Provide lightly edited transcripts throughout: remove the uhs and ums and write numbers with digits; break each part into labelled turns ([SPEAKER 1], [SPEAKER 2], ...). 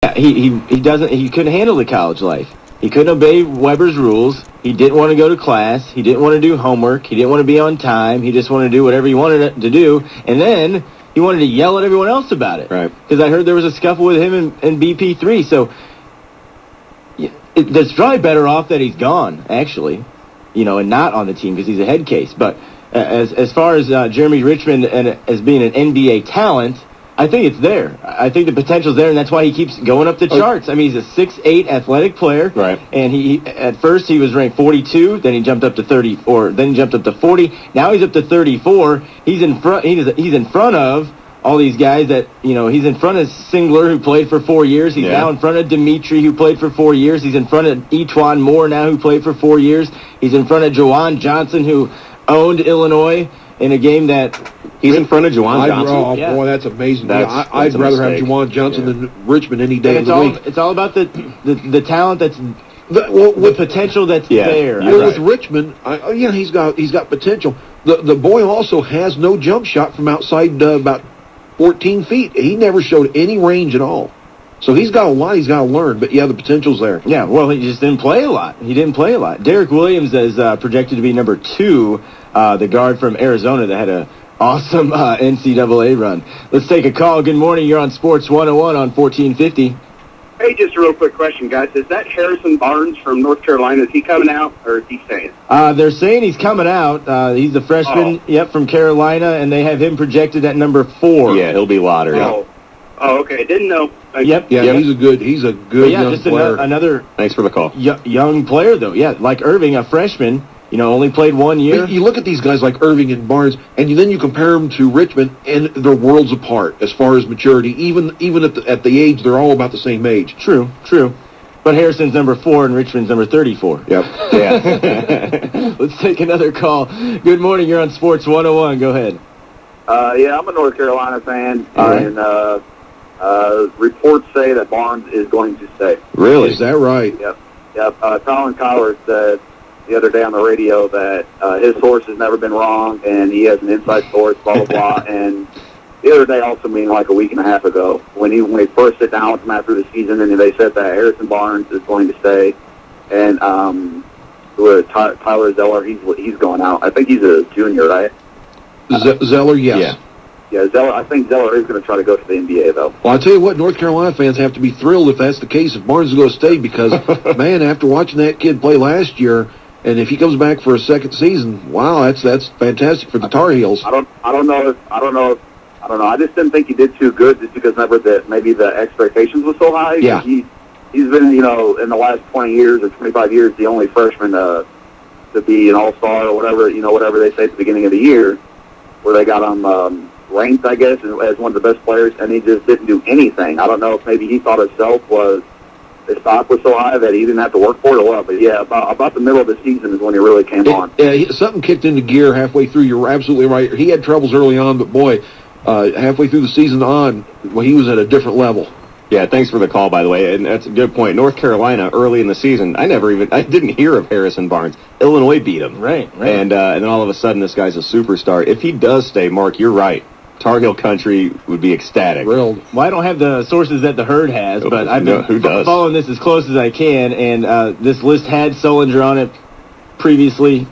[SPEAKER 1] Yeah, he couldn't handle the college life. He couldn't obey Weber's rules. He didn't want to go to class. He didn't want to do homework. He didn't want to be on time. He just wanted to do whatever he wanted to do. And then he wanted to yell at everyone else about it.
[SPEAKER 2] Right.
[SPEAKER 1] Because I heard there was a scuffle with him and BP3. So it's probably better off that he's gone, actually, and not on the team because he's a head case. But as far as Jeremy Richmond as being an NBA talent, I think it's there. I think the potential's there, and that's why he keeps going up the charts. I mean, he's a 6'8" athletic player,
[SPEAKER 2] right? And
[SPEAKER 1] he at first he was ranked 42, then he jumped up to 34, then he jumped up to 40. Now he's up to 34. He's in front. He's in front of all these guys that he's in front of Singler, who played for 4 years. He's now in front of Dimitri, who played for 4 years. He's in front of Etwan Moore now, who played for 4 years. He's in front of Jawan Johnson, who owned Illinois in a game that.
[SPEAKER 2] He's in front of Jawan Johnson.
[SPEAKER 3] Oh, boy, that's amazing. I'd rather have Jawan Johnson than Richmond any day of the week.
[SPEAKER 1] It's all about the talent that's the potential that's there.
[SPEAKER 3] With Richmond, he's got potential. The boy also has no jump shot from outside about 14 feet. He never showed any range at all. So he's got a lot he's got to learn, but the potential's there.
[SPEAKER 1] Yeah, well, he just didn't play a lot. Derek Williams is projected to be number 2, the guard from Arizona that had a awesome NCAA run. Let's take a call. Good morning. You're on Sports 101 on 1450.
[SPEAKER 4] Hey, just a real quick question, guys. Is that Harrison Barnes from North Carolina? Is he coming out, or is he staying?
[SPEAKER 1] They're saying he's coming out. He's a freshman, from Carolina, and they have him projected at number 4.
[SPEAKER 2] Yeah, he'll be lottery.
[SPEAKER 4] Oh, okay. Didn't know.
[SPEAKER 1] Yep.
[SPEAKER 3] Yeah, he's a good young player.
[SPEAKER 1] Another
[SPEAKER 2] Thanks for the call.
[SPEAKER 1] Young player, though. Yeah, like Irving, a freshman. Only played 1 year.
[SPEAKER 3] You look at these guys like Irving and Barnes, and then you compare them to Richmond, and they're worlds apart as far as maturity. Even at the age, they're all about the same age.
[SPEAKER 1] True. But Harrison's number 4 and Richmond's number 34.
[SPEAKER 3] Yep.
[SPEAKER 1] Yeah. Let's take another call. Good morning. You're on Sports 101. Go ahead.
[SPEAKER 4] I'm a North Carolina fan, and reports say that Barnes is going to stay.
[SPEAKER 3] Really? Is that right?
[SPEAKER 4] Yep. Colin Coward said the other day on the radio that his source has never been wrong, and he has an inside source, blah, blah, blah. And the other day also, meaning like a week and a half ago, when they first sit down with him after the season, and they said that Harrison Barnes is going to stay, and Tyler Zeller, he's going out. I think he's a junior, right?
[SPEAKER 3] Zeller, yes.
[SPEAKER 4] Yeah, Zeller. I think Zeller is going to try to go to the NBA, though.
[SPEAKER 3] Well, I'll tell you what, North Carolina fans have to be thrilled if that's the case, if Barnes is going to stay, because, man, after watching that kid play last year, and if he comes back for a second season, wow, that's fantastic for the Tar Heels.
[SPEAKER 4] I don't know. I just didn't think he did too good, just because maybe the expectations were so high.
[SPEAKER 3] Yeah.
[SPEAKER 4] He's been, in the last 20 years or 25 years, the only freshman to be an all-star or whatever they say at the beginning of the year, where they got him ranked, I guess, as one of the best players, and he just didn't do anything. I don't know if maybe he thought himself his stock was so high that he didn't have to work for it or what. But yeah, about the middle of the season is when he really came on.
[SPEAKER 3] Yeah, something kicked into gear halfway through. You're absolutely right. He had troubles early on, but boy, halfway through the season on, he was at a different level.
[SPEAKER 2] Yeah, thanks for the call, by the way, and that's a good point. North Carolina, early in the season, I didn't hear of Harrison Barnes. Illinois beat him.
[SPEAKER 1] Right.
[SPEAKER 2] And then all of a sudden, this guy's a superstar. If he does stay, Mark, you're right. Tar Heel country would be ecstatic.
[SPEAKER 3] Thrilled.
[SPEAKER 1] Well, I don't have the sources that the Herd has, but I've been following this as close as I can, and this list had Solinger on it previously.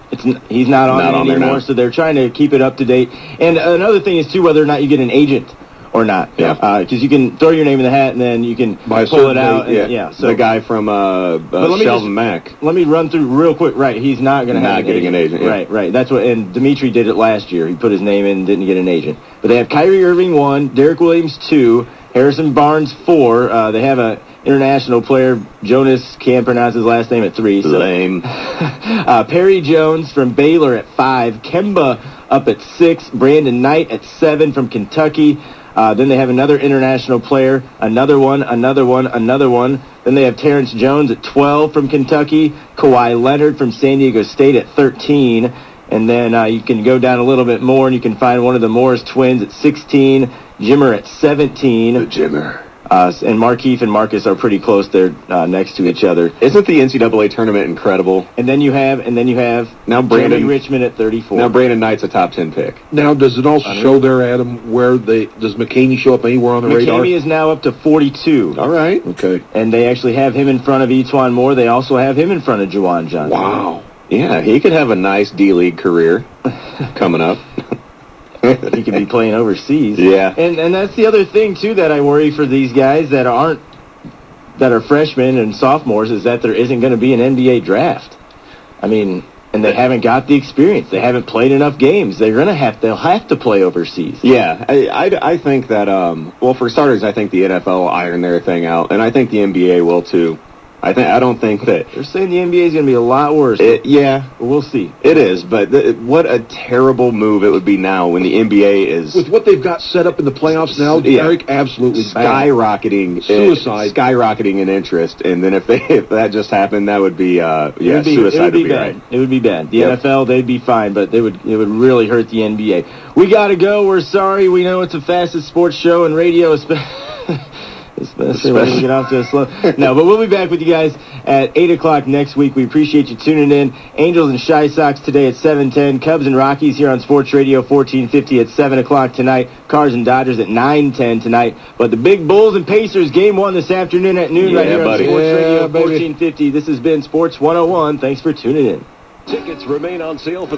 [SPEAKER 1] He's not on it anymore, so they're trying to keep it up to date. And another thing is, too, whether or not you get an agent or not.
[SPEAKER 2] Yeah.
[SPEAKER 1] Because you can throw your name in the hat, and then you can pull it out.
[SPEAKER 2] So the guy from Sheldon Mack.
[SPEAKER 1] Let me run through real quick. Right, he's not going to have
[SPEAKER 2] an agent. Yeah.
[SPEAKER 1] Right. That's what. And Dimitri did it last year. He put his name in, and didn't get an agent. But they have Kyrie Irving 1, Derek Williams 2, Harrison Barnes 4. They have a international player, Jonas, can't pronounce his last name, at 3. So.
[SPEAKER 2] Lame.
[SPEAKER 1] Perry Jones from Baylor at 5, Kemba up at 6, Brandon Knight at 7 from Kentucky. Then they have another international player, another one. Then they have Terrence Jones at 12 from Kentucky, Kawhi Leonard from San Diego State at 13. And then you can go down a little bit more, and you can find one of the Morris twins at 16, Jimmer at 17.
[SPEAKER 2] The Jimmer.
[SPEAKER 1] And Markeith and Marcus are pretty close there next to each other.
[SPEAKER 2] Isn't the NCAA tournament incredible?
[SPEAKER 1] And then you have
[SPEAKER 2] now
[SPEAKER 1] Jeremy Richmond at 34.
[SPEAKER 2] Now Brandon Knight's a top 10 pick.
[SPEAKER 3] Now, does it also show there, Adam, does McCamey show up anywhere on the radar?
[SPEAKER 1] McCamey is now up to 42.
[SPEAKER 2] All right.
[SPEAKER 3] Okay.
[SPEAKER 1] And they actually have him in front of Etuan Moore. They also have him in front of Juwan Johnson.
[SPEAKER 3] Wow.
[SPEAKER 2] Yeah, he could have a nice D-League career coming up.
[SPEAKER 1] He could be playing overseas.
[SPEAKER 2] Yeah.
[SPEAKER 1] And that's the other thing, too, that I worry for these guys that are freshmen and sophomores is that there isn't going to be an NBA draft. I mean, and they haven't got the experience. They haven't played enough games. They'll have to play overseas.
[SPEAKER 2] Yeah, I think that, well, for starters, I think the NFL will iron their thing out, and I think the NBA will, too. I don't think that...
[SPEAKER 1] They're saying the NBA is going to be a lot worse.
[SPEAKER 2] Yeah.
[SPEAKER 1] We'll see.
[SPEAKER 2] It is, but what a terrible move it would be now when the NBA is...
[SPEAKER 3] With what they've got set up in the playoffs now, Derek, absolutely
[SPEAKER 2] skyrocketing.
[SPEAKER 3] Suicide.
[SPEAKER 2] Skyrocketing in interest, and then if that just happened, that would be, suicide would be
[SPEAKER 1] bad.
[SPEAKER 2] right.
[SPEAKER 1] It would be bad. The NFL, they'd be fine, but it would really hurt the NBA. We got to go. We're sorry. We know it's the fastest sports show in radio, especially when we get off to a slow... No, but we'll be back with you guys at 8 o'clock next week. We appreciate you tuning in. Angels and Shy Sox today at 7:10. Cubs and Rockies here on Sports Radio 1450 at 7 o'clock tonight. Cars and Dodgers at 9:10 tonight. But the big Bulls and Pacers, game 1 this afternoon at noon right here on Sports Radio 1450. This has been Sports 101. Thanks for tuning in.
[SPEAKER 5] Tickets remain on sale for